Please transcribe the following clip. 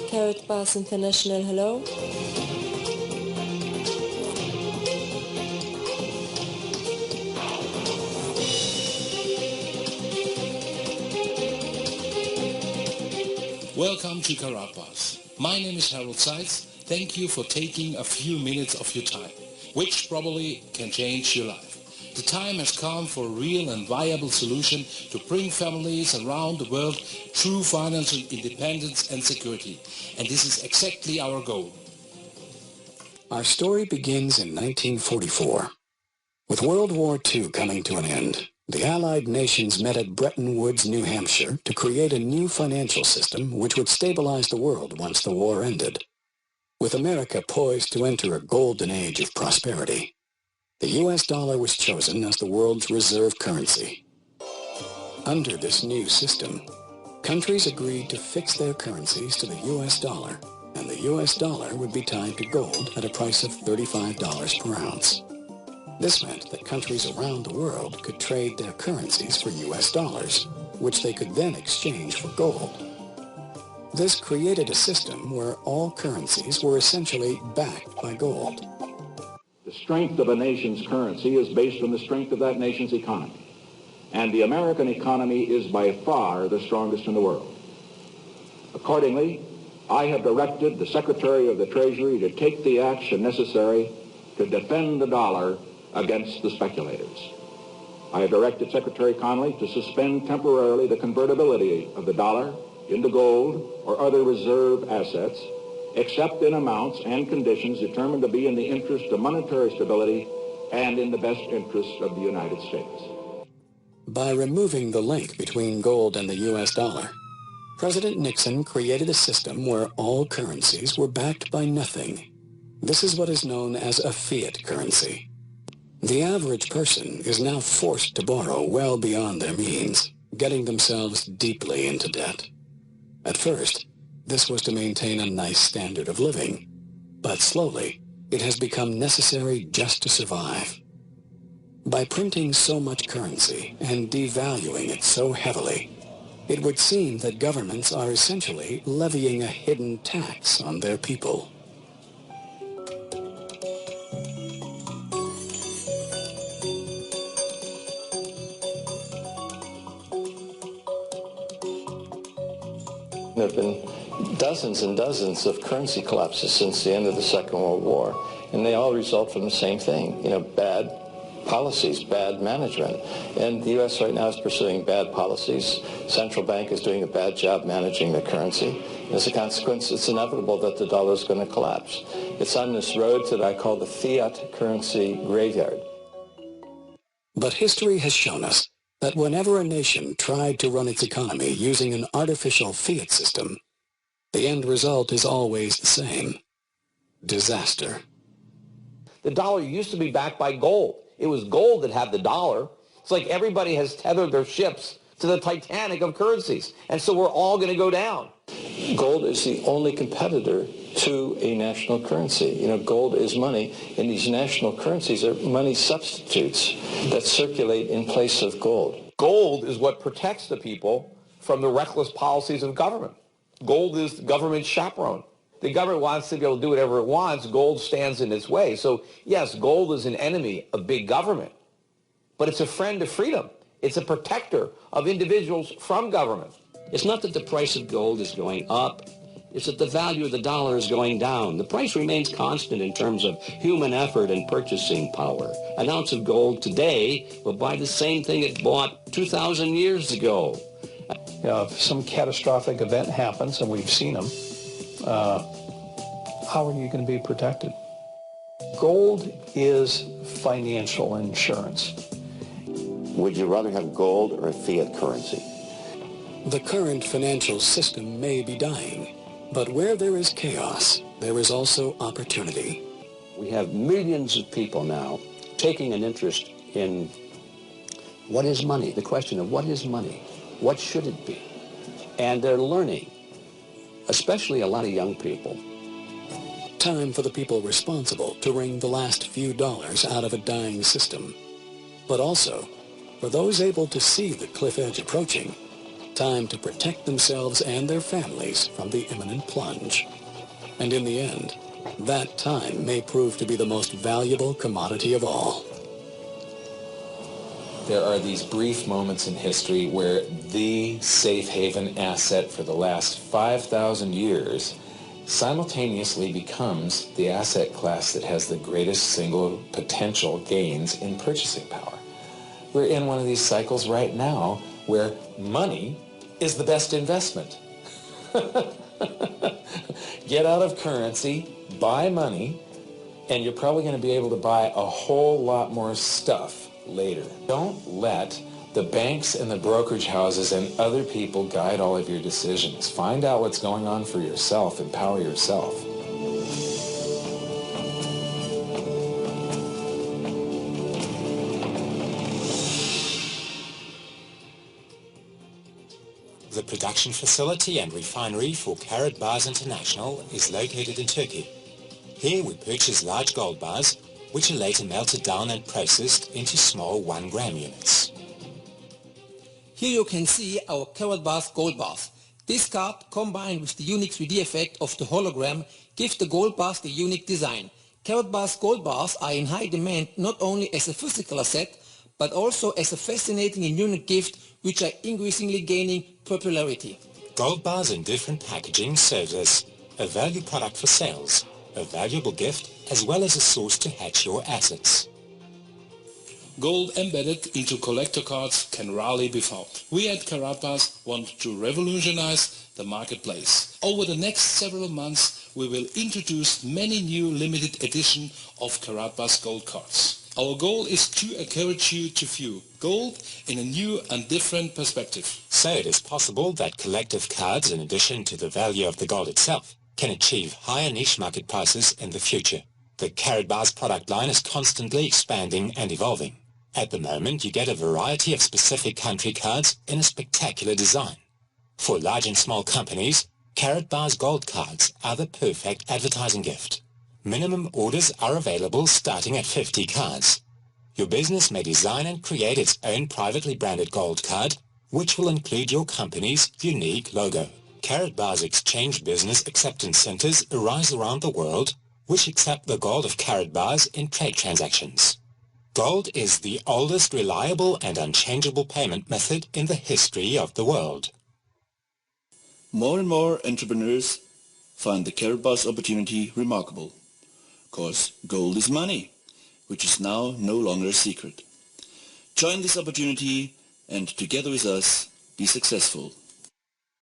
Karatbars International, hello. Welcome to Karatbars. My name is Harold Seitz. Thank you for taking a few minutes of your time, which probably can change your life. The time has come for a real and viable solution to bring families around the world true financial independence and security. And this is exactly our goal. Our story begins in 1944. With World War II coming to an end, the Allied nations met at Bretton Woods, New Hampshire, to create a new financial system which would stabilize the world once the war ended. With America poised to enter a golden age of prosperity, the U.S. dollar was chosen as the world's reserve currency. Under this new system, countries agreed to fix their currencies to the U.S. dollar, and the U.S. dollar would be tied to gold at a price of $35 per ounce. This meant that countries around the world could trade their currencies for U.S. dollars, which they could then exchange for gold. This created a system where all currencies were essentially backed by gold. The strength of a nation's currency is based on the strength of that nation's economy. And the American economy is by far the strongest in the world. Accordingly, I have directed the Secretary of the Treasury to take the action necessary to defend the dollar against the speculators. I have directed Secretary Connally to suspend temporarily the convertibility of the dollar into gold or other reserve assets, except in amounts and conditions determined to be in the interest of monetary stability and in the best interests of the United States. By removing the link between gold and the U.S. dollar, President Nixon created a system where all currencies were backed by nothing. This is what is known as a fiat currency. The average person is now forced to borrow well beyond their means, getting themselves deeply into debt. At first, this was to maintain a nice standard of living, but slowly, it has become necessary just to survive. By printing so much currency and devaluing it so heavily, it would seem that governments are essentially levying a hidden tax on their people. There have been dozens and dozens of currency collapses since the end of the Second World War, and they all result from the same thing, bad policies, bad management. And the U.S. right now is pursuing bad policies. Central bank is doing a bad job managing the currency. As a consequence, it's inevitable that the dollar is going to collapse. It's on this road that I call the fiat currency graveyard. But history has shown us that whenever a nation tried to run its economy using an artificial fiat system, the end result is always the same: disaster. The dollar used to be backed by gold. It was gold that had the dollar. It's like everybody has tethered their ships to the Titanic of currencies, and so we're all going to go down. Gold is the only competitor to a national currency. Gold is money, and these national currencies are money substitutes that circulate in place of gold. Gold is what protects the people from the reckless policies of government. Gold is the government's chaperone. The government wants to be able to do whatever it wants. Gold stands in its way. So, yes, gold is an enemy of big government, but it's a friend of freedom. It's a protector of individuals from government. It's not that the price of gold is going up. It's that the value of the dollar is going down. The price remains constant in terms of human effort and purchasing power. An ounce of gold today will buy the same thing it bought 2,000 years ago. If some catastrophic event happens, and we've seen them, how are you going to be protected? Gold is financial insurance. Would you rather have gold or a fiat currency? The current financial system may be dying, but where there is chaos, there is also opportunity. We have millions of people now taking an interest in what is money, the question of what is money, what should it be? And they're learning, especially a lot of young people. Time for the people responsible to wring the last few dollars out of a dying system. But also, for those able to see the cliff edge approaching, time to protect themselves and their families from the imminent plunge. And in the end, that time may prove to be the most valuable commodity of all. There are these brief moments in history where the safe haven asset for the last 5,000 years simultaneously becomes the asset class that has the greatest single potential gains in purchasing power. We're in one of these cycles right now where money is the best investment. Get out of currency, buy money, and you're probably going to be able to buy a whole lot more stuff later. Don't let the banks and the brokerage houses and other people guide all of your decisions. Find out what's going on for yourself. Empower yourself. The production facility and refinery for Karatbars International is located in Turkey. Here we purchase large gold bars, which are later melted down and processed into small 1-gram units. Here you can see our Karatbars gold bars. This card, combined with the unique 3D effect of the hologram, gives the gold bars the unique design. Karatbars gold bars are in high demand not only as a physical asset, but also as a fascinating and unique gift which are increasingly gaining popularity. Gold bars in different packaging serves as a value product for sales, a valuable gift, as well as a source to hatch your assets. Gold embedded into collector cards can rarely be found. We at Karatbars want to revolutionize the marketplace. Over the next several months, we will introduce many new limited edition of Karatbars gold cards. Our goal is to encourage you to view gold in a new and different perspective. So it is possible that collective cards, in addition to the value of the gold itself, can achieve higher niche market prices in the future. The Karatbars product line is constantly expanding and evolving. At the moment, you get a variety of specific country cards in a spectacular design. For large and small companies, Karatbars gold cards are the perfect advertising gift. Minimum orders are available starting at 50 cards. Your business may design and create its own privately branded gold card, which will include your company's unique logo. Karatbars exchange business acceptance centers arise around the world, which accept the gold of Karatbars in trade transactions. Gold is the oldest reliable and unchangeable payment method in the history of the world. More and more entrepreneurs find the Karatbars opportunity remarkable, because gold is money, which is now no longer a secret. Join this opportunity and together with us, be successful.